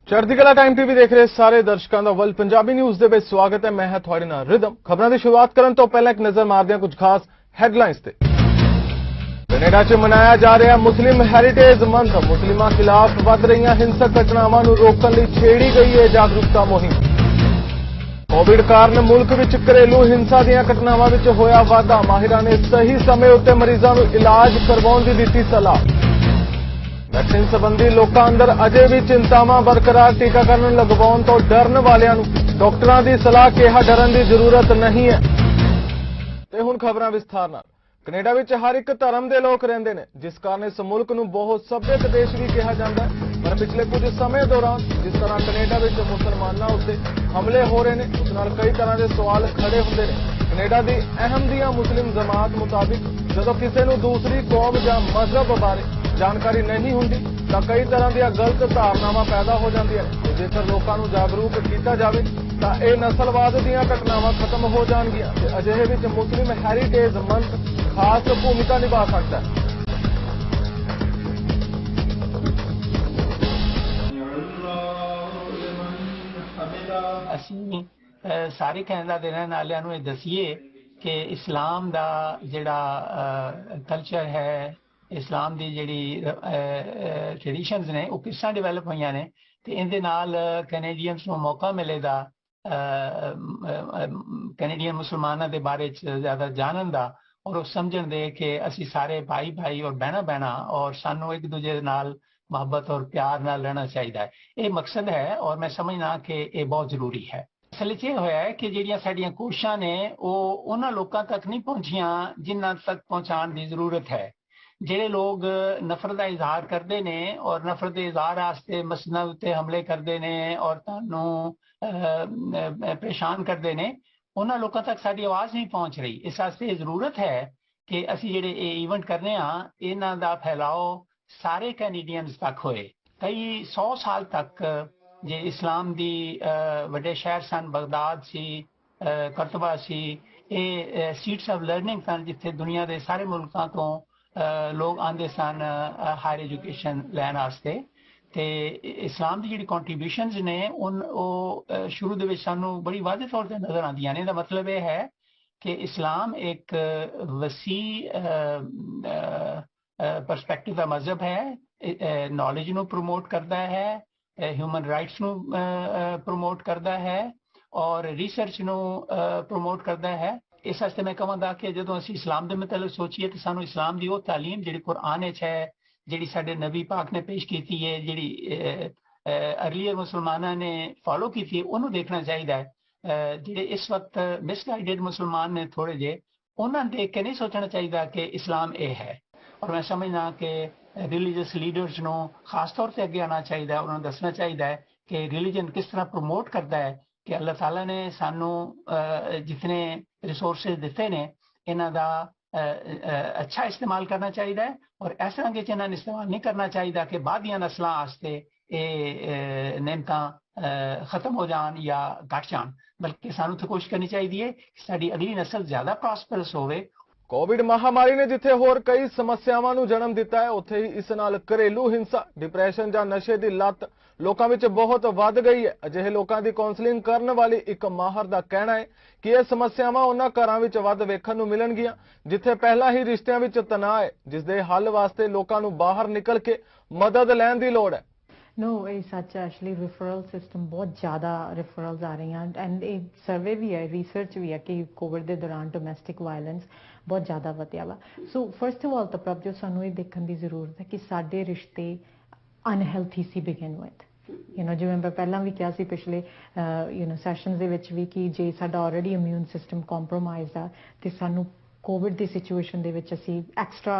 ਚੜ੍ਹਦੀ ਕਲਾ time TV ਦੇਖ ਰਹੇ ਸਾਰੇ ਦਰਸ਼ਕਾਂ ਦਾ ਵਰਲਡ ਪੰਜਾਬੀ ਨਿਊਜ਼ ਦੇ ਵਿੱਚ ਸਵਾਗਤ ਹੈ। ਮੈਂ ਹਾਂ ਤੁਹਾਡੇ ਨਾਲ ਰਿਦਮ। ਖਬਰਾਂ ਦੀ ਸ਼ੁਰੂਆਤ ਕਰਨ ਤੋਂ ਪਹਿਲਾਂ ਇੱਕ ਨਜ਼ਰ ਮਾਰਦੇ ਹਾਂ ਕੁਝ ਖਾਸ ਹੈਡਲਾਈਨਸ ਤੇ। ਕੈਨੇਡਾ 'ਚ ਮਨਾਇਆ ਜਾ ਰਿਹਾ ਮੁਸਲਿਮ ਹੈਰੀਟੇਜ ਮੰਥ। ਮੁਸਲਿਮਾਂ ਖਿਲਾਫ ਵੱਧ ਰਹੀਆਂ ਹਿੰਸਕ ਘਟਨਾਵਾਂ ਨੂੰ ਰੋਕਣ ਲਈ ਛੇੜੀ ਗਈ ਹੈ ਜਾਗਰੂਕਤਾ ਮੁਹਿੰਮ। ਕੋਵਿਡ ਕਾਰਨ ਮੁਲਕ ਵਿੱਚ ਘਰੇਲੂ ਹਿੰਸਾ ਦੀਆਂ ਘਟਨਾਵਾਂ ਵਿੱਚ ਹੋਇਆ ਵਾਧਾ। ਮਾਹਿਰਾਂ ਨੇ ਸਹੀ ਸਮੇਂ ਉੱਤੇ ਮਰੀਜ਼ਾਂ ਨੂੰ ਇਲਾਜ ਕਰਵਾਉਣ ਦੀ ਦਿੱਤੀ ਸਲਾਹ। ਵੈਕਸੀਨ ਸੰਬੰਧੀ ਲੋਕਾਂ ਅੰਦਰ ਅਜੇ ਵੀ ਚਿੰਤਾਵਾਂ ਬਰਕਰਾਰ। ਟੀਕਾਕਰਨ ਲਗਵਾਉਣ ਤੋਂ ਡਰਨ ਵਾਲਿਆਂ ਨੂੰ ਡਾਕਟਰਾਂ ਦੀ ਸਲਾਹ। ਕਿਹਾ ਡਰਨ ਦੀ ਜ਼ਰੂਰਤ ਨਹੀਂ ਹੈ। ਤੇ ਹੁਣ ਖਬਰਾਂ ਵਿਸਥਾਰ ਨਾਲ। ਕੈਨੇਡਾ ਵਿੱਚ ਹਰ ਇੱਕ ਧਰਮ ਦੇ ਲੋਕ ਰਹਿੰਦੇ ਨੇ, ਜਿਸ ਕਾਰਨ ਇਸ ਮੁਲਕ ਨੂੰ ਬਹੁਤ ਸੱਭਿਅਕ ਦੇਸ਼ ਵੀ ਕਿਹਾ ਜਾਂਦਾ ਹੈ। ਪਰ ਪਿਛਲੇ ਕੁਝ ਸਮੇਂ ਦੌਰਾਨ ਜਿਸ ਤਰ੍ਹਾਂ ਕੈਨੇਡਾ ਵਿੱਚ ਮੁਸਲਮਾਨਾਂ ਉੱਤੇ ਹਮਲੇ ਹੋ ਰਹੇ ਨੇ, ਉਸ ਨਾਲ ਕਈ ਤਰ੍ਹਾਂ ਦੇ ਸਵਾਲ ਖੜੇ ਹੁੰਦੇ ਨੇ। ਕੈਨੇਡਾ ਦੀ ਅਹਿਮਦੀਆ ਮੁਸਲਿਮ ਜਮਾਤ ਮੁਤਾਬਿਕ ਜਦੋਂ ਕਿਸੇ ਨੂੰ ਦੂਸਰੀ ਕੌਮ ਜਾਂ ਮਜ਼ਹਬ ਬਾਰੇ ਜਾਣਕਾਰੀ ਨਹੀਂ ਹੁੰਦੀ ਤਾਂ ਕਈ ਤਰ੍ਹਾਂ ਦੀਆਂ ਗਲਤ ਧਾਰਨਾਵਾਂ ਪੈਦਾ ਹੋ ਜਾਂਦੀਆਂ ਨੇ। ਜੇਕਰ ਲੋਕਾਂ ਨੂੰ ਜਾਗਰੂਕ ਕੀਤਾ ਜਾਵੇ ਤਾਂ ਇਹ ਨਸਲਵਾਦ ਦੀਆਂ ਘਟਨਾਵਾਂ ਖਤਮ ਹੋ ਜਾਣਗੀਆਂ ਤੇ ਅਜਿਹੇ ਵਿੱਚ ਮੁਸਲਿਮ ਹੈਰੀਟੇਜ ਮੰਥ ਖਾਸ ਭੂਮਿਕਾ ਨਿਭਾ ਸਕਦਾ ਹੈ। ਅਸੀਂ ਸਾਰੇ ਕੈਨੇਡਾ ਦੇ ਰਹਿਣ ਵਾਲਿਆਂ ਨੂੰ ਇਹ ਦਸੀਏ ਕਿ ਇਸਲਾਮ ਦਾ ਜਿਹੜਾ ਕਲਚਰ ਹੈ, ਇਸਲਾਮ ਦੀ ਜਿਹੜੀ ਟ੍ਰੈਡੀਸ਼ਨਸ ਨੇ ਉਹ ਕਿਸ ਤਰ੍ਹਾਂ ਡਿਵੈਲਪ ਹੋਈਆਂ ਨੇ ਤੇ ਇਹਦੇ ਨਾਲ ਕੈਨੇਡੀਅਨਸ ਨੂੰ ਮੌਕਾ ਮਿਲੇਗਾ ਕੈਨੇਡੀਅਨ ਮੁਸਲਮਾਨਾਂ ਦੇ ਬਾਰੇ 'ਚ ਜ਼ਿਆਦਾ ਜਾਣਨ ਦਾ ਔਰ ਉਹ ਸਮਝਣ ਦੇ ਕਿ ਅਸੀਂ ਸਾਰੇ ਭਾਈ ਭਾਈ ਔਰ ਬਹਿਣਾ ਬਹਿਣਾ ਔਰ ਸਾਨੂੰ ਇੱਕ ਦੂਜੇ ਦੇ ਨਾਲ ਮੁਹੱਬਤ ਔਰ ਪਿਆਰ ਨਾਲ ਰਹਿਣਾ ਚਾਹੀਦਾ ਹੈ। ਇਹ ਮਕਸਦ ਹੈ ਔਰ ਮੈਂ ਸਮਝਦਾ ਕਿ ਇਹ ਬਹੁਤ ਜ਼ਰੂਰੀ ਹੈ। ਅਸਲ 'ਚ ਇਹ ਹੋਇਆ ਹੈ ਕਿ ਜਿਹੜੀਆਂ ਸਾਡੀਆਂ ਕੋਸ਼ਿਸ਼ਾਂ ਨੇ ਉਹ ਉਹਨਾਂ ਲੋਕਾਂ ਤੱਕ ਨਹੀਂ ਪਹੁੰਚੀਆਂ ਜਿਨ੍ਹਾਂ ਤੱਕ ਪਹੁੰਚਾਉਣ ਦੀ ਜ਼ਰੂਰਤ ਹੈ। ਜਿਹੜੇ ਲੋਕ ਨਫ਼ਰਤ ਦਾ ਇਜ਼ਹਾਰ ਕਰਦੇ ਨੇ ਔਰ ਨਫ਼ਰਤ ਦੇ ਇਜ਼ਹਾਰ ਵਾਸਤੇ ਮਸਜਿਦਾਂ ਉੱਤੇ ਹਮਲੇ ਕਰਦੇ ਨੇ ਔਰ ਤੁਹਾਨੂੰ ਪਰੇਸ਼ਾਨ ਕਰਦੇ ਨੇ, ਉਹਨਾਂ ਲੋਕਾਂ ਤੱਕ ਸਾਡੀ ਆਵਾਜ਼ ਨਹੀਂ ਪਹੁੰਚ ਰਹੀ। ਇਸ ਵਾਸਤੇ ਇਹ ਜ਼ਰੂਰਤ ਹੈ ਕਿ ਅਸੀਂ ਜਿਹੜੇ ਇਹ ਈਵੈਂਟ ਕਰਨੇ ਆ ਇਹਨਾਂ ਦਾ ਫੈਲਾਓ ਸਾਰੇ ਕੈਨੇਡੀਅਨਸ ਤੱਕ ਹੋਏ। ਕਈ 100 ਸਾਲ ਤੱਕ ਜੇ ਇਸਲਾਮ ਦੀ ਵੱਡੇ ਸ਼ਹਿਰ ਸਨ, ਬਗਦਾਦ ਸੀ, ਕਰਤਬਾ ਸੀ, ਇਹ ਸੀਟਸ ਆਫ ਲਰਨਿੰਗ ਸਨ ਜਿੱਥੇ ਦੁਨੀਆ ਦੇ ਸਾਰੇ ਮੁਲਕਾਂ ਤੋਂ ਲੋਕ ਆਉਂਦੇ ਸਨ ਹਾਇਰ ਐਜੂਕੇਸ਼ਨ ਲੈਣ ਵਾਸਤੇ। ਤੇ ਇਸਲਾਮ ਦੀ ਜਿਹੜੀ ਕੰਟਰੀਬਿਊਸ਼ਨਸ ਨੇ ਉਹ ਸ਼ੁਰੂ ਦੇ ਵਿੱਚ ਸਾਨੂੰ ਬੜੀ ਵਾਜ਼ਿਹ ਤੌਰ ਤੇ ਨਜ਼ਰ ਆਉਂਦੀਆਂ ਨੇ। ਇਹਦਾ ਮਤਲਬ ਇਹ ਹੈ ਕਿ ਇਸਲਾਮ ਇੱਕ ਵਸੀ ਪਰਸਪੈਕਟਿਵ ਦਾ ਮਜ਼ਹਬ ਹੈ। ਨੌਲੇਜ ਨੂੰ ਪ੍ਰਮੋਟ ਕਰਦਾ ਹੈ, ਹਿਊਮਨ ਰਾਈਟਸ ਨੂੰ ਪ੍ਰਮੋਟ ਕਰਦਾ ਹੈ ਔਰ ਰਿਸਰਚ ਨੂੰ ਪ੍ਰਮੋਟ ਕਰਦਾ ਹੈ। ਇਸ ਵਾਸਤੇ ਮੈਂ ਕਹਾਂਗਾ ਕਿ ਜਦੋਂ ਅਸੀਂ ਇਸਲਾਮ ਦੇ ਮੁਤਲਕ ਸੋਚੀਏ ਤਾਂ ਸਾਨੂੰ ਇਸਲਾਮ ਦੀ ਉਹ ਤਾਲੀਮ ਜਿਹੜੀ ਕੁਰਾਨ ਵਿੱਚ ਹੈ, ਜਿਹੜੀ ਸਾਡੇ ਨਬੀ ਪਾਕ ਨੇ ਪੇਸ਼ ਕੀਤੀ ਹੈ, ਜਿਹੜੀ ਅਰਲੀਅਰ ਮੁਸਲਮਾਨਾਂ ਨੇ ਫੋਲੋ ਕੀਤੀ ਹੈ, ਉਹਨੂੰ ਦੇਖਣਾ ਚਾਹੀਦਾ ਹੈ। ਜਿਹੜੇ ਇਸ ਵਕਤ ਮਿਸਗਾਈਡਡ ਮੁਸਲਮਾਨ ਨੇ ਥੋੜੇ ਜਿਹੇ, ਉਹਨਾਂ ਨੂੰ ਦੇਖ ਕੇ ਨਹੀਂ ਸੋਚਣਾ ਚਾਹੀਦਾ ਕਿ ਇਸਲਾਮ ਇਹ ਹੈ। ਔਰ ਮੈਂ ਸਮਝਦਾ ਕਿ ਰਿਲੀਜੀਅਸ ਲੀਡਰਸ ਨੂੰ ਖਾਸ ਤੌਰ ਤੇ ਅੱਗੇ ਆਉਣਾ ਚਾਹੀਦਾ, ਉਹਨਾਂ ਨੂੰ ਦੱਸਣਾ ਚਾਹੀਦਾ ਹੈ ਕਿ ਰਿਲੀਜਨ ਕਿਸ ਤਰ੍ਹਾਂ ਪ੍ਰਮੋਟ ਕਰਦਾ ਹੈ ਕਿ ਅੱਲਾਹ ਤਾਲਾ ਨੇ ਸਾਨੂੰ ਜਿਤਨੇ ਰਿਸੋਰਸਿਸ ਦਿੱਤੇ ਨੇ ਇਹਨਾਂ ਦਾ ਅੱਛਾ ਇਸਤੇਮਾਲ ਕਰਨਾ ਚਾਹੀਦਾ ਹੈ ਔਰ ਇਸ ਤਰ੍ਹਾਂ ਕਿ ਇਹਨਾਂ ਨੂੰ ਇਸਤੇਮਾਲ ਨਹੀਂ ਕਰਨਾ ਚਾਹੀਦਾ ਕਿ ਬਾਅਦ ਦੀਆਂ ਨਸਲਾਂ ਵਾਸਤੇ ਇਹ ਨਿਯਮਤਾਂ ਖਤਮ ਹੋ ਜਾਣ ਜਾਂ ਘੱਟ ਜਾਣ, ਬਲਕਿ ਸਾਨੂੰ ਤਾਂ ਕੋਸ਼ਿਸ਼ ਕਰਨੀ ਚਾਹੀਦੀ ਹੈ ਕਿ ਸਾਡੀ ਅਗਲੀ ਨਸਲ ਜ਼ਿਆਦਾ ਪ੍ਰੋਸਪਰਸ ਹੋਵੇ। ਕੋਵਿਡ ਮਹਾਮਾਰੀ ਨੇ ਜਿੱਥੇ ਹੋਰ ਕਈ ਸਮੱਸਿਆਵਾਂ ਨੂੰ ਜਨਮ ਦਿੱਤਾ ਹੈ, ਉੱਥੇ ਹੀ ਇਸ ਨਾਲ ਘਰੇਲੂ ਹਿੰਸਾ, ਡਿਪਰੈਸ਼ਨ ਜਾਂ ਨਸ਼ੇ ਦੀ ਲੱਤ ਲੋਕਾਂ ਵਿੱਚ ਬਹੁਤ ਵੱਧ ਗਈ ਹੈ। ਅਜਿਹੇ ਲੋਕਾਂ ਦੀ ਕਾਉਂਸਲਿੰਗ ਕਰਨ ਵਾਲੀ ਇੱਕ ਮਾਹਰ ਦਾ ਕਹਿਣਾ ਹੈ ਕਿ ਇਹ ਸਮੱਸਿਆਵਾਂ ਉਹਨਾਂ ਘਰਾਂ ਵਿੱਚ ਵੱਧ ਵੇਖਣ ਨੂੰ ਮਿਲਣਗੀਆਂ ਜਿੱਥੇ ਪਹਿਲਾਂ ਹੀ ਰਿਸ਼ਤਿਆਂ ਵਿੱਚ ਤਣਾਅ ਹੈ, ਜਿਸ ਦੇ ਹੱਲ ਵਾਸਤੇ ਲੋਕਾਂ ਨੂੰ ਬਾਹਰ ਨਿਕਲ ਕੇ ਮਦਦ ਲੈਣ ਦੀ ਲੋੜ ਹੈ। No, it's such actually referral system बहुत ज़्यादा referrals आ रही हैं एंड एक सर्वे भी है, रिसर्च भी है कि कोविड के दौरान डोमैसटिक वायलेंस बहुत ज़्यादा वधिया वा। सो फर्स्ट ऑफ ऑल तो प्रभ जो सानू ये देखने की जरूरत है कि साडे रिश्ते अनहेल्थी सी बिगिन विथ जिवें मैं पहला भी कहा सी पिछले सैशनस दे विच भी कि जे साडा ऑलरेडी इम्यून सिस्टम कॉम्प्रोमाइज़ आ ते सानू कोविड की सिचुएशन दे विच असी एक्सट्रा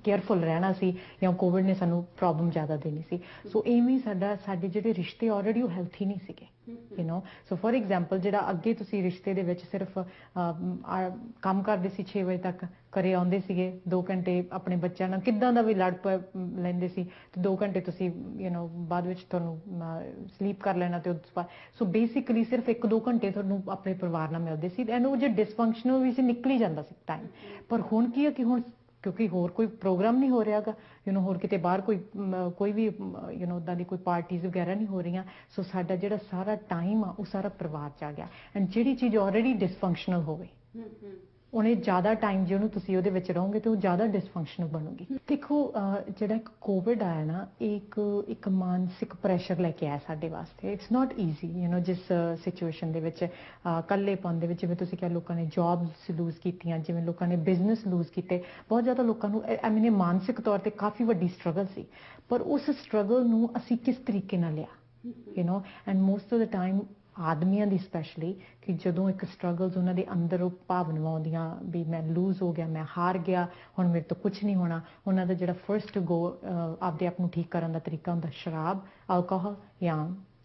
केयरफुल रहना सी या कोविड ने सानू प्रॉब्लम ज़्यादा देनी सी। सो इवें साडे जिहड़े रिश्ते ऑलरेडी हेल्थी नहीं सीगे सो फॉर एग्जाम्पल जिहड़ा अगे तुसी रिश्ते दे विच सिर्फ काम करदे सी 6 बजे तक घरे आउंदे सीगे, 2 घंटे अपने बच्चों नाल किदां दा भी लड़ लैंदे सी ते 2 घंटे तुसी बाद विच तुहानू स्लीप कर लेना ते सो बेसिकली सिर्फ 1-2 घंटे तुहानू अपने परिवार नाल मिलदे सी एंड वो जो डिसफंक्शनल भी सी निकल ही जांदा सी टाइम। पर हुण की है कि हुण क्योंकि होर कोई प्रोग्राम नहीं हो रहा गा होर किते बाहर कोई भी उदां दी कोई पार्टीज वगैरह नहीं हो रही सो साडा जिहड़ा सारा टाइम आ वो सारा परिवार च आ गया एंड जिहड़ी चीज़ ऑलरेडी डिसफंक्शनल होवे उन्हें ज़्यादा टाइम जो तुसीं उहदे विच रहोगे तो ज़्यादा डिसफंक्शनल बनूगी देखो जिहड़ा एक कोविड आया ना एक मानसिक प्रैशर लैके आया साडे वास्ते इट्स नॉट ईजी जिस सिचुएशन दे विच कल्लेपन दे विच जिवें तुसीं कहा लोकां ने जॉब्स लूज कीतियां जिवें लोकां ने बिजनेस लूज कीते बहुत ज़्यादा लोकां नूं आई मीन मानसिक तौर ते काफ़ी वड्डी स्ट्रगल सी पर उस स्ट्रगल नूं असीं किस तरीके नाल लिया and most of the time आदमियों की स्पैशली कि जदों एक स्ट्रगल्स उन्होंने अंदर भावनावां आउंदियां भी मैं लूज हो गया मैं हार गया हुण मेरे तो कुछ नहीं होना उन्होंने जिहड़ा फर्स्ट गो आपदे आप नूं ठीक करन दा तरीका हुंदा शराब अल्कोहल या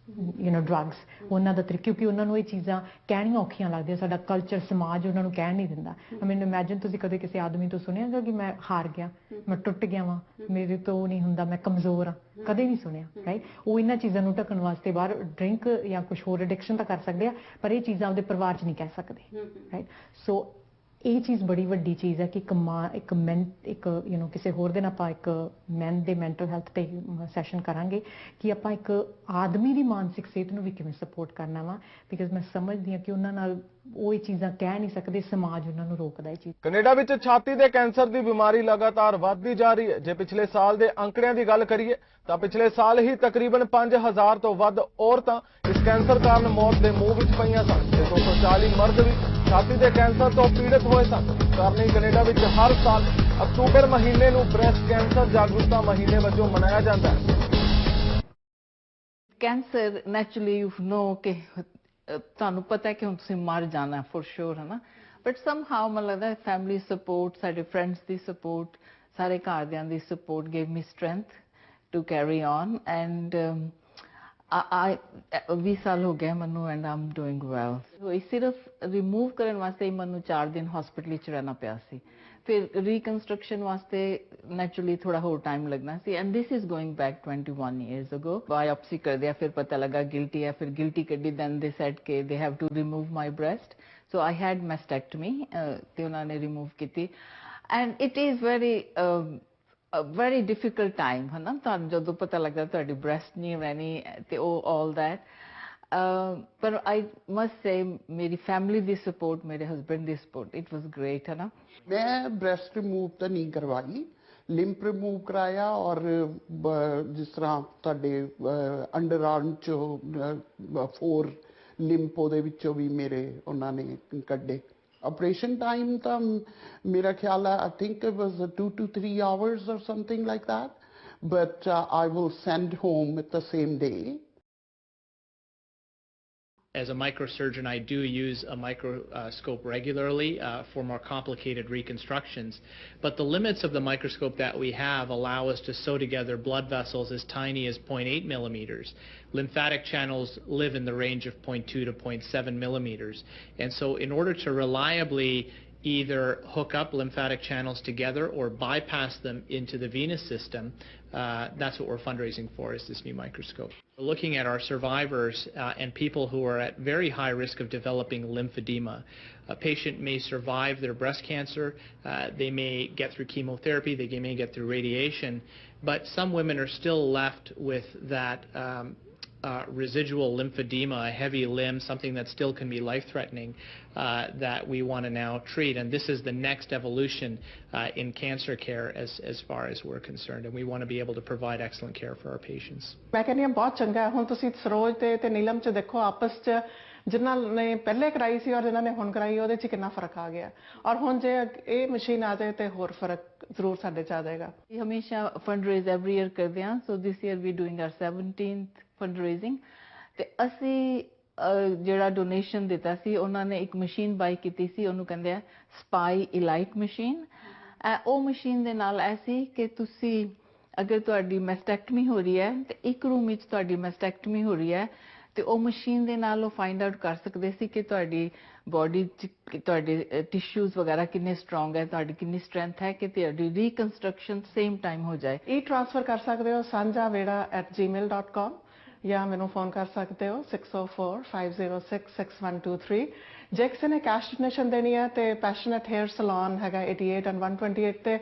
ड्रग्स उन्हों का तरीका क्योंकि उन्होंने ये चीज़ां कहणियां औखियां लगदियां साडा कल्चर समाज उन्होंने कह नहीं दिंदा आई मीन इमैजिन तुसीं कदे किसी आदमी तो सुनिया कि मैं हार गया मैं टुट गया वां मेरे तो नहीं हुंदा मैं कमज़ोर हाँ कदे नहीं सुनिया राइट वो इन्हां चीज़ां नूं ढकण वास्ते बाहर ड्रिंक या कुछ होर एडिक्शन तो कर सकते हैं पर ये चीज़ां आपदे परिवार च नहीं कह सकते राइट सो ये चीज़ बड़ी वड्डी चीज़ है कि एक किसी होर दिन आप एक मैन दे मैंटल हैल्थ ते सैशन करांगे कि आप एक आदमी की मानसिक सेहत नूं भी किवें सपोर्ट करना वा बिकॉज मैं समझदी हाँ कि उन्हां नाल वो ये चीज़ां कह नहीं सकते समाज उन्हां नूं रोकदा ये चीज़ कनेडा विच छाती दे कैंसर की बीमारी लगातार वधदी जा रही है जे पिछले साल के अंकड़ियां की गल करिए तो पिछले साल ही तकरीबन 5000 तो वध औरतां इस कैंसर कारण मौत के मूंह विच पईयां सन ते 240 मर्द भी छाती के कैंसर तो पीड़ित हुए सन करनी कनेडा विच हर साल अक्तूबर महीने नूं ब्रैसट कैंसर जागरूकता महीने वजों मनाया जाता है कैंसर नैचुरली यू नो कि ਤੁਹਾਨੂੰ पता है कि ਹੁਣ ਤੁਸੀਂ मर जाना फॉर श्योर है ना बट समहाउ ਮੈਨੂੰ ਲੱਗਦਾ फैमिली सपोर्ट ਸਾਡੇ फ्रेंड्स ਦੀ सपोर्ट ਸਾਰੇ ਘਰਦਿਆਂ ਦੀ support gave me strength to carry on and I 20 ਸਾਲ ਹੋ ਗਏ ਮੈਨੂੰ and I'm doing well so ਇਹ ਸਿਰਫ ਰਿਮੂਵ ਕਰਨ ਵਾਸਤੇ ਮੈਨੂੰ 4 ਦਿਨ ਹਸਪੀਟਲ ਚ ਰਹਿਣਾ ਪਿਆ ਸੀ फिर रिकंस्ट्रक्शन वास्ते नेचुरली थोड़ा होर टाइम लगना सी and this is going back 21 years ago biopsy कर दिया फिर पता लगा गिल्टी है फिर गिल्टी कड्डी देन दे सेड के they have to remove my breast so I had mastectomy ते उन्होंने रिमूव की and it is very difficult time है ना तुहानूं जदों पता लगदा तुहाडी ब्रेस्ट नहीं रहनी ते ऑल दैट पर आई मस्ट से मेरी फैमिली दी सपोर्ट मेरे husband the support it was great है ना मैं ब्रेस्ट रिमूव तो नहीं करवाई लिंप रिमूव कराया और जिस तरह तुहाडे अंडर आर्म चो 4 लिंप ਉਹਦੇ ਵਿੱਚੋਂ भी मेरे उन्होंने ਕੱਢੇ ऑपरेशन टाइम तो मेरा ख्याल है I think it was 2 to 3 hours or something like that but I will send home at the same day. As a microsurgeon, I do use a microscope regularly for more complicated reconstructions. But the limits of the microscope that we have allow us to sew together blood vessels as tiny as 0.8 millimeters. Lymphatic channels live in the range of 0.2 to 0.7 millimeters. And so in order to reliably either hook up lymphatic channels together or bypass them into the venous system, that's what we're fundraising for, is this new microscope. We're looking at our survivors and people who are at very high risk of developing lymphedema. A patient may survive their breast cancer, they may get through chemotherapy, they may get through radiation, but some women are still left with that residual lymphedema, a heavy limb, something that still can be life-threatening, that we want to now treat. And this is the next evolution in cancer care as far as we're concerned. And we want to be able to provide excellent care for our patients. मैं कहनी हां बहुत चंगा है हुण तुसीं सरोज ते नीलम च देखो आपस च जिन्हां ने पहले कराई सी और जिन्हां ने हुण कराई ਉਹਦੇ ਚ कितना फर्क आ गया और हुण जे ਇਹ मशीन आ जाए ਤੇ ਹੋਰ फर्क ਜ਼ਰੂਰ ਸਾਡੇ ਚ आ जाएगा. हमेशा फंडरेज एवरी ईयर करते हैं so this year we doing our 17th fundraising ਤੇ ਅਸੀਂ ਜਿਹੜਾ ਡੋਨੇਸ਼ਨ ਦਿੱਤਾ ਸੀ ਉਹਨਾਂ ਨੇ ਇੱਕ ਮਸ਼ੀਨ ਬਾਈ ਕੀਤੀ ਸੀ ਉਹਨੂੰ ਕਹਿੰਦੇ ਆ ਸਪਾਈ ਇਲਾਈਟ ਮਸ਼ੀਨ ਉਹ ਮਸ਼ੀਨ ਦੇ ਨਾਲ ਐਸੀ ਕਿ ਤੁਸੀਂ ਅਗਰ ਤੁਹਾਡੀ ਮੈਸਟੈਕਟਮੀ ਹੋ ਰਹੀ ਹੈ ਤੇ ਇੱਕ ਰੂਮ ਵਿੱਚ ਤੁਹਾਡੀ ਮੈਸਟੈਕਟਮੀ ਹੋ ਰਹੀ ਹੈ ਤੇ ਉਹ ਮਸ਼ੀਨ ਦੇ ਨਾਲ ਉਹ ਫਾਈਂਡ ਆਊਟ ਕਰ ਸਕਦੇ ਸੀ ਕਿ ਤੁਹਾਡੀ ਬੋਡੀ ਚ ਤੁਹਾਡੇ ਟਿਸ਼ੂਜ਼ ਵਗੈਰਾ ਕਿੰਨੇ ਸਟਰੋਂਗ ਹੈ ਤੁਹਾਡੀ ਕਿੰਨੀ ਸਟਰੈਂਥ ਹੈ ਕਿ ਤੁਹਾਡੀ ਰੀਕਨਸਟਰਕਸ਼ਨ ਸੇਮ ਟਾਈਮ ਹੋ ਜਾਏ. ਇਹ ਟ੍ਰਾਂਸਫਰ ਕਰ ਸਕਦੇ ਹੋ sanjaveda@gmail.com ਜਾਂ ਮੈਨੂੰ ਫੋਨ ਕਰ ਸਕਦੇ ਹੋ 6045066123 ਜੇ ਕਿਸੇ ਨੇ ਕੈਸ਼ ਡੋਨੇਸ਼ਨ ਦੇਣੀ ਹੈ ਤੇ ਪੈਸ਼ਨੇਟ ਹੇਅਰ ਸਲੂਨ ਹੈਗਾ 88 ਐਂਡ 128 ਤੇ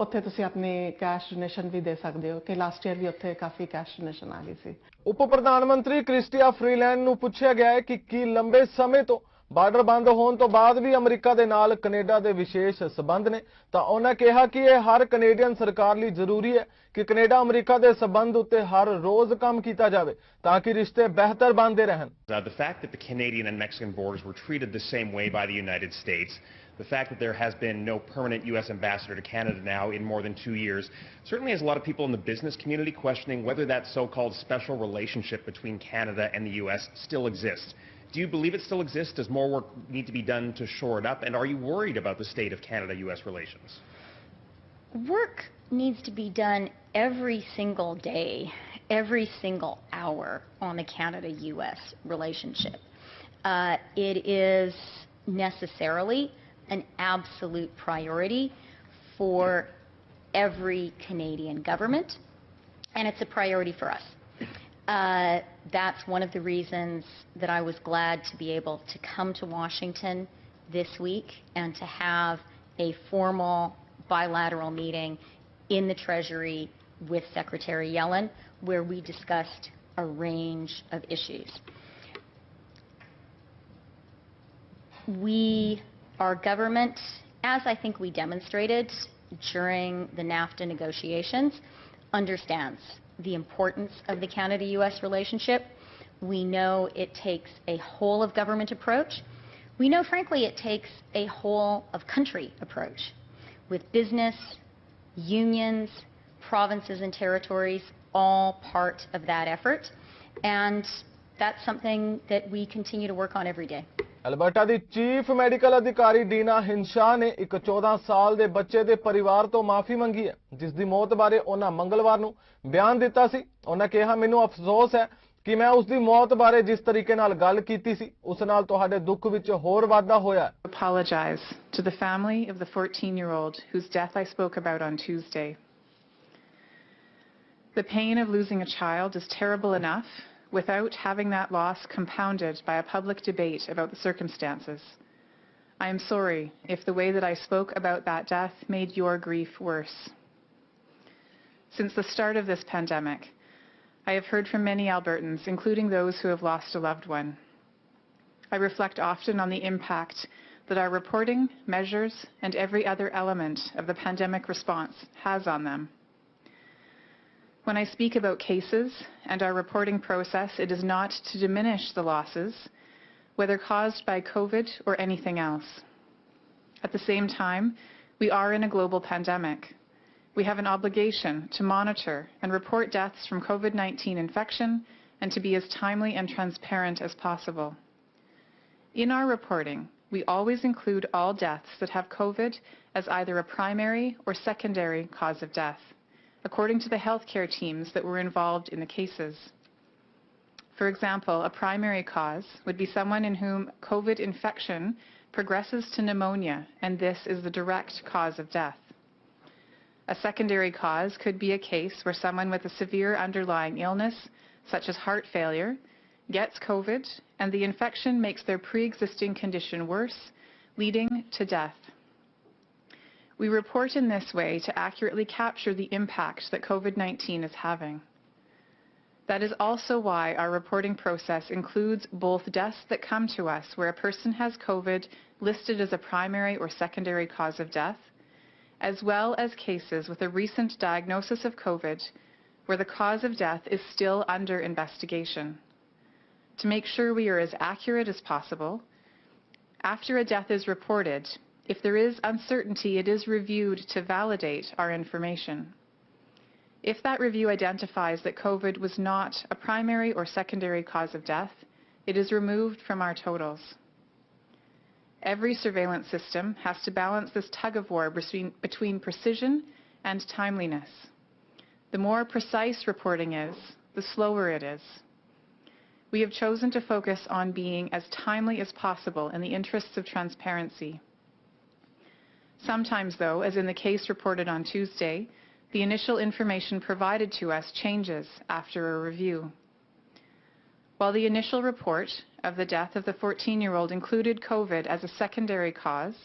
ਉੱਥੇ ਤੁਸੀਂ ਆਪਣੀ ਕੈਸ਼ ਡੋਨੇਸ਼ਨ ਵੀ ਦੇ ਸਕਦੇ ਹੋ ਕਿ ਲਾਸਟ ਈਅਰ ਵੀ ਉੱਥੇ ਕਾਫੀ ਕੈਸ਼ ਡੋਨੇਸ਼ਨ ਆ ਗਈ ਸੀ। ਉਪ ਪ੍ਰਧਾਨ ਮੰਤਰੀ ਕ੍ਰਿਸਟੀਆ ਫਰੀਲੈਂਡ ਨੂੰ ਪੁੱਛਿਆ ਗਿਆ ਹੈ ਕਿ ਕੀ ਲੰਬੇ ਸਮੇਂ ਤੋਂ ਬਾਰਡਰ ਬੰਦ ਹੋਣ ਤੋਂ ਬਾਅਦ ਵੀ ਅਮਰੀਕਾ ਦੇ ਨਾਲ ਕੈਨੇਡਾ ਦੇ ਵਿਸ਼ੇਸ਼ ਸਬੰਧ ਨੇ ਤਾਂ ਉਹਨਾਂ ਕਿਹਾ ਕਿ ਇਹ ਹਰ ਕੈਨੇਡੀਅਨ ਸਰਕਾਰ ਲਈ ਜ਼ਰੂਰੀ ਹੈ ਕਿ ਕੈਨੇਡਾ ਅਮਰੀਕਾ ਦੇ ਸਬੰਧ ਉੱਤੇ ਹਰ ਰੋਜ਼ ਕੰਮ ਕੀਤਾ ਜਾਵੇ ਤਾਂ ਕਿ ਰਿਸ਼ਤੇ ਬਿਹਤਰ ਬਣਦੇ ਰਹਿਣ। The fact that the Canadian and Mexican borders were treated the same way by the United States, the fact that there has been no permanent U.S. ambassador to Canada now in more than 2 years, certainly has a lot of people in the business community questioning whether that so-called special relationship between Canada and the U.S. still exists. Do you believe it still exists? Does more work need to be done to shore it up? And are you worried about the state of Canada-U.S. relations? Work needs to be done every single day, every single hour on the Canada-U.S. relationship. It is necessarily an absolute priority for every Canadian government, and it's a priority for us. That's one of the reasons that I was glad to be able to come to Washington this week and to have a formal bilateral meeting in the Treasury with Secretary Yellen, where we discussed a range of issues. Our government, as I think we demonstrated during the NAFTA negotiations, understands the importance of the Canada-U.S. relationship. We know it takes a whole of government approach. We know, frankly, it takes a whole of country approach with business, unions, provinces and territories, all part of that effort. And that's something that we continue to work on every day. Alberta the chief medical ਅਧਿਕਾਰੀ ਡੀਨਾ ਹਿੰਸ਼ਾ ਨੇ ਇੱਕ 14 ਸਾਲ ਦੇ ਬੱਚੇ ਦੇ ਪਰਿਵਾਰ ਤੋਂ ਮਾਫੀ ਮੰਗੀ ਹੈ ਜਿਸ ਦੀ ਮੌਤ ਬਾਰੇ ਉਹਨਾਂ ਮੰਗਲਵਾਰ ਨੂੰ ਬਿਆਨ ਦਿੱਤਾ ਸੀ। ਉਹਨਾਂ ਕਿਹਾ ਮੈਨੂੰ ਅਫਸੋਸ ਹੈ ਕਿ ਮੈਂ ਉਸ ਦੀ ਮੌਤ ਬਾਰੇ ਜਿਸ ਤਰੀਕੇ ਨਾਲ ਗੱਲ ਕੀਤੀ ਸੀ ਉਸ ਨਾਲ ਤੁਹਾਡੇ ਦੁੱਖ ਵਿੱਚ ਹੋਰ ਵਾਧਾ ਹੋਇਆ। Apologize to the family of the 14-year-old whose death I spoke about on Tuesday. The pain of losing a child is terrible enough without having that loss compounded by a public debate about the circumstances. I am sorry if the way that I spoke about that death made your grief worse. Since the start of this pandemic, I have heard from many Albertans, including those who have lost a loved one. I reflect often on the impact that our reporting, measures, and every other element of the pandemic response has on them. When I speak about cases and our reporting process, it is not to diminish the losses, whether caused by COVID or anything else. At the same time, we are in a global pandemic. We have an obligation to monitor and report deaths from COVID-19 infection and to be as timely and transparent as possible. In our reporting, we always include all deaths that have COVID as either a primary or secondary cause of death, according to the healthcare teams that were involved in the cases. For example, a primary cause would be someone in whom COVID infection progresses to pneumonia, and this is the direct cause of death. A secondary cause could be a case where someone with a severe underlying illness, such as heart failure, gets COVID, and the infection makes their pre-existing condition worse, leading to death. We report in this way to accurately capture the impact that COVID-19 is having. That is also why our reporting process includes both deaths that come to us where a person has COVID listed as a primary or secondary cause of death, as well as cases with a recent diagnosis of COVID where the cause of death is still under investigation. To make sure we are as accurate as possible, after a death is reported, if there is uncertainty, it is reviewed to validate our information. If that review identifies that COVID was not a primary or secondary cause of death, it is removed from our totals. Every surveillance system has to balance this tug-of-war between precision and timeliness. The more precise reporting is, the slower it is. We have chosen to focus on being as timely as possible in the interests of transparency. Sometimes, though, as in the case reported on Tuesday, the initial information provided to us changes after a review. While the initial report of the death of the 14-year-old included COVID as a secondary cause,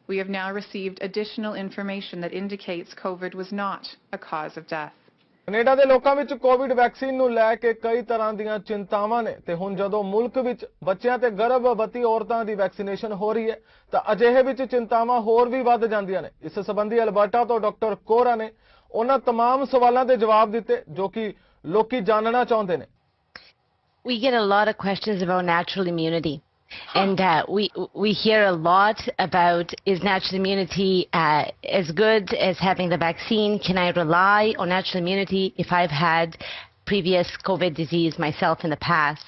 we have now received additional information that indicates COVID was not a cause of death. Canada ਦੇ ਲੋਕਾਂ ਵਿੱਚ Covid vaccine ਨੂੰ ਲੈ ਕੇ ਕਈ ਤਰ੍ਹਾਂ ਦੀਆਂ ਚਿੰਤਾਵਾਂ ਨੇ ਤੇ ਹੁਣ ਜਦੋਂ ਮੁਲਕ ਵਿੱਚ ਬੱਚਿਆਂ ਤੇ ਗਰਭਵਤੀ ਔਰਤਾਂ ਦੀ ਵੈਕਸੀਨੇਸ਼ਨ ਹੋ ਰਹੀ ਹੈ ਤਾਂ ਅਜਿਹੇ ਵਿੱਚ ਚਿੰਤਾਵਾਂ ਹੋਰ ਵੀ ਵੱਧ ਜਾਂਦੀਆਂ ਨੇ। ਇਸ ਸੰਬੰਧੀ ਅਲਬਰਟਾ ਤੋਂ ਡਾਕਟਰ ਕੋਰਾ ਨੇ ਉਹਨਾਂ तमाम ਸਵਾਲਾਂ ਦੇ ਜਵਾਬ ਦਿੱਤੇ ਜੋ ਕਿ ਲੋਕੀ ਜਾਣਨਾ ਚਾਹੁੰਦੇ ਨੇ। We get a lot of questions about natural immunity. And we hear a lot about, is natural immunity as good as having the vaccine? Can I rely on natural immunity if I've had previous COVID disease myself in the past?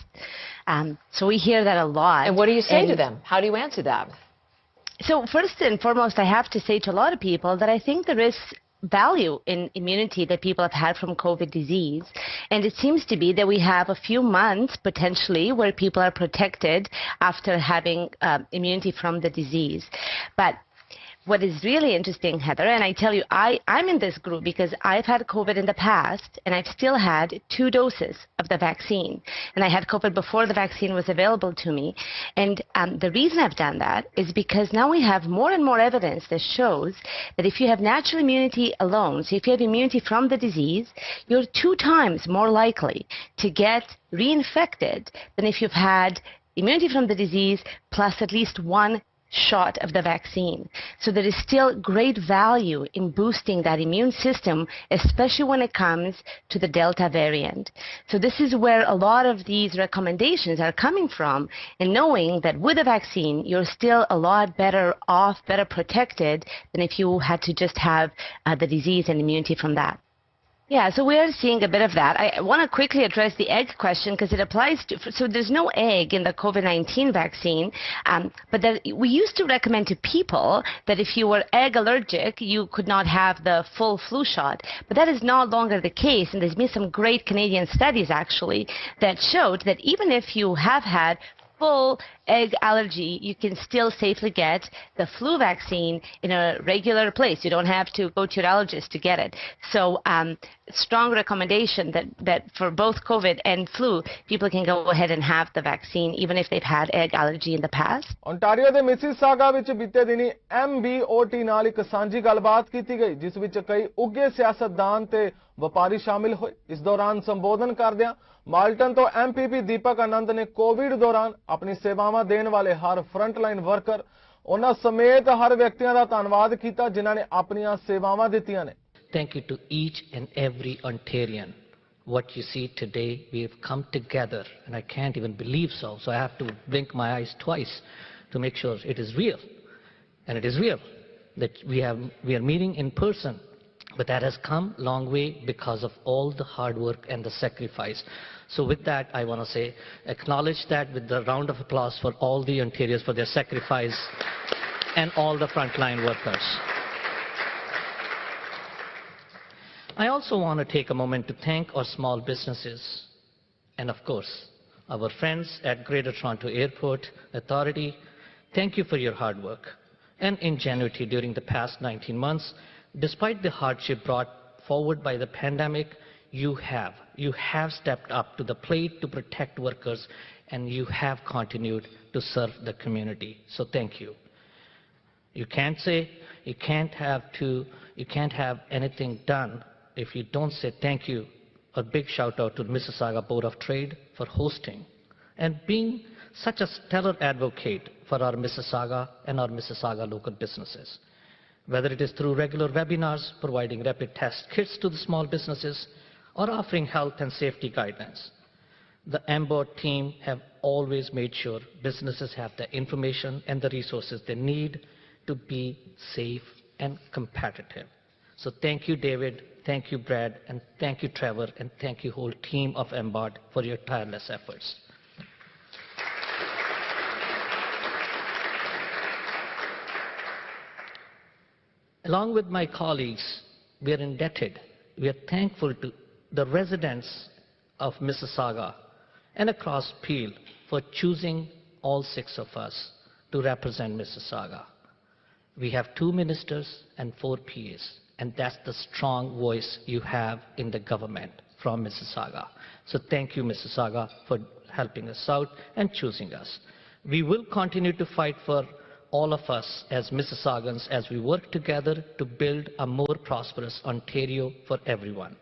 So we hear that a lot. And what do you say to them? How do you answer that? So first and foremost, I have to say to a lot of people that I think there is value in immunity that people have had from COVID disease. And it seems to be that we have a few months potentially where people are protected after having immunity from the disease. But what is really interesting, Heather, and I tell you, I'm in this group because I've had COVID in the past and I've still had 2 doses of the vaccine. And I had COVID before the vaccine was available to me. And the reason I've done that is because now we have more and more evidence that shows that if you have natural immunity alone, so if you have immunity from the disease, you're 2 times more likely to get reinfected than if you've had immunity from the disease plus at least 1 shot of the vaccine. So there is still great value in boosting that immune system, especially when it comes to the Delta variant. So this is where a lot of these recommendations are coming from, and knowing that with a vaccine, you're still a lot better off, better protected than if you had to just have the disease and immunity from that. Yeah, so we are seeing a bit of that. I want to quickly address the egg question because it applies to, so there's no egg in the COVID-19 vaccine, but we used to recommend to people that if you were egg allergic, you could not have the full flu shot. But that is no longer the case, and there's been some great Canadian studies actually that showed that even if you have had full egg allergy, you can still safely get the flu vaccine in a regular place. You don't have to go to your allergist to get it. So strong recommendation that for both COVID and flu, people can go ahead and have the vaccine even if they've had egg allergy in the past. Ontario ਦੇ Mississauga ਵਿੱਚ ਬੀਤੇ ਦਿਨੀ MBOT ਨਾਲ ਇੱਕ ਸਾਂਝੀ ਗੱਲਬਾਤ ਕੀਤੀ ਗਈ ਜਿਸ ਵਿੱਚ ਕਈ ਉੱਘੇ ਸਿਆਸਤਦਾਨ ਤੇ ਵਪਾਰੀ ਸ਼ਾਮਿਲ ਹੋਏ। ਇਸ ਦੌਰਾਨ ਸੰਬੋਧਨ ਕਰਦਿਆਂ ਮਾਲਟਨ ਤੋਂ MPP ਦੀਪਕ ਆਨੰਦ ਨੇ ਕੋਵਿਡ ਦੌਰਾਨ ਆਪਣੀ ਸੇਵਾਵਾਂ ਦੇਣ ਵਾਲੇ ਹਰ ਫਰੰਟਲਾਈਨ ਵਰਕਰ ਉਹਨਾਂ ਸਮੇਤ ਹਰ ਵਿਅਕਤੀਆਂ ਦਾ ਧੰਨਵਾਦ ਕੀਤਾ ਜਿਨ੍ਹਾਂ ਨੇ ਆਪਣੀਆਂ ਸੇਵਾਵਾਂ ਦਿੱਤੀਆਂ ਨੇ। Thank you to each and every Ontarian. What you see today, we have come together, and I can't even believe so. So I have to blink my eyes twice to make sure it is real. And it is real that we are meeting in person. But that has come a long way because of all the hard work and the sacrifice. So with that, I want to say, acknowledge that with the round of applause for all the Ontarians for their sacrifice and all the frontline workers. I also want to take a moment to thank our small businesses and, of course, our friends at Greater Toronto Airport Authority. Thank you for your hard work and ingenuity during the past 19 months. Despite the hardship brought forward by the pandemic, you have stepped up to the plate to protect workers, and you have continued to serve the community. So thank you. You can't say, you can't have anything done if you don't say thank you. A big shout out to the Mississauga Board of Trade for hosting and being such a stellar advocate for our Mississauga and our Mississauga local businesses. Whether it is through regular webinars, providing rapid test kits to the small businesses, or offering health and safety guidelines. The MBOT team have always made sure businesses have the information and the resources they need to be safe and competitive. So thank you, David, thank you, Brad, and thank you, Trevor, and thank you, whole team of MBOT for your tireless efforts. Along with my colleagues, we are indebted, we are thankful to the residents of Mississauga and across Peel for choosing all 6 of us to represent Mississauga. We have 2 ministers and 4 PAs, and that's the strong voice you have in the government from Mississauga. So thank you, Mississauga, for helping us out and choosing us. We will continue to fight for all of us as Mississaugas as we work together to build a more prosperous Ontario for everyone.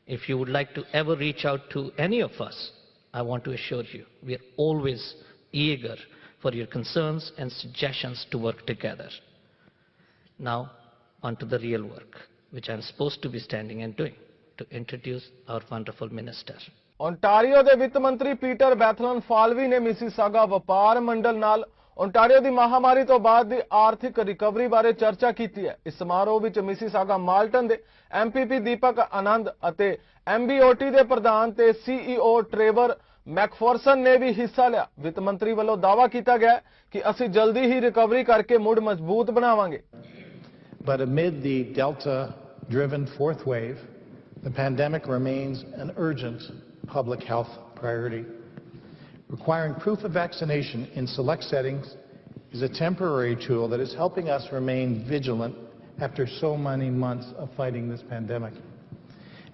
If you would like to ever reach out to any of us, I want to assure you, we are always eager for your concerns and suggestions to work together. Now, on to the real work, which I'm supposed to be standing and doing, to introduce our wonderful minister. Ontario ਦੇ ਵਿੱਤ ਮੰਤਰੀ Peter ਬੈਥਲਨ ਫਾਲਵੀ ਨੇ Mississauga ਵਪਾਰ ਮੰਡਲ ਨਾਲ Ontario ਦੀ ਮਹਾਮਾਰੀ ਤੋਂ ਬਾਅਦ ਦੀ ਆਰਥਿਕ ਰਿਕਵਰੀ ਬਾਰੇ ਚਰਚਾ ਕੀਤੀ ਹੈ। ਇਸ ਸਮਾਰੋਹ ਵਿੱਚ ਮਿਸੀਸਾਗਾ ਮਾਲਟਨ ਦੇ ਐਮਪੀਪੀ ਦੀਪਕ ਆਨੰਦ ਅਤੇ ਐਮਬੀਓਟੀ ਦੇ ਪ੍ਰਧਾਨ ਤੇ ਸੀਈਓ ਟ੍ਰੇਵਰ ਮੈਕਫਰਸਨ ਨੇ ਵੀ ਹਿੱਸਾ ਲਿਆ। ਵਿੱਤ ਮੰਤਰੀ ਵੱਲੋਂ ਦਾਅਵਾ ਕੀਤਾ ਗਿਆ ਕਿ ਅਸੀਂ ਜਲਦੀ ਹੀ ਰਿਕਵਰੀ ਕਰਕੇ ਮੁੜ ਮਜ਼ਬੂਤ ਬਣਾਵਾਂਗੇ। But amid the Delta-driven fourth wave, the pandemic remains an urgent public health priority. Requiring proof of vaccination in select settings is a temporary tool that is helping us remain vigilant after so many months of fighting this pandemic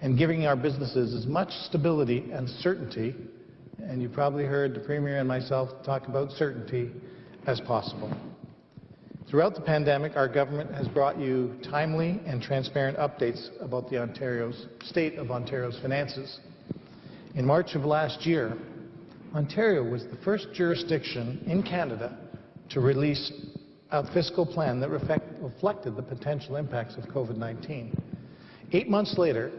and giving our businesses as much stability and certainty, and you probably heard the Premier and myself talk about certainty, as possible. Throughout the pandemic, our government has brought you timely and transparent updates about the state of Ontario's finances. In March of last year, Ontario was the first jurisdiction in Canada to release a fiscal plan that reflected the potential impacts of COVID-19. 8 months later,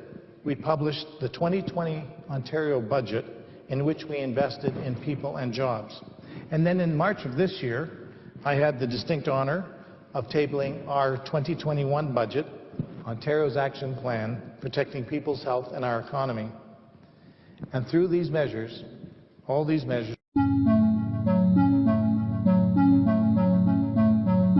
we published the 2020 Ontario budget, in which we invested in people and jobs. And then in March of this year, I had the distinct honor of tabling our 2021 budget, Ontario's action plan, protecting people's health and our economy. And through these measures, all these measures,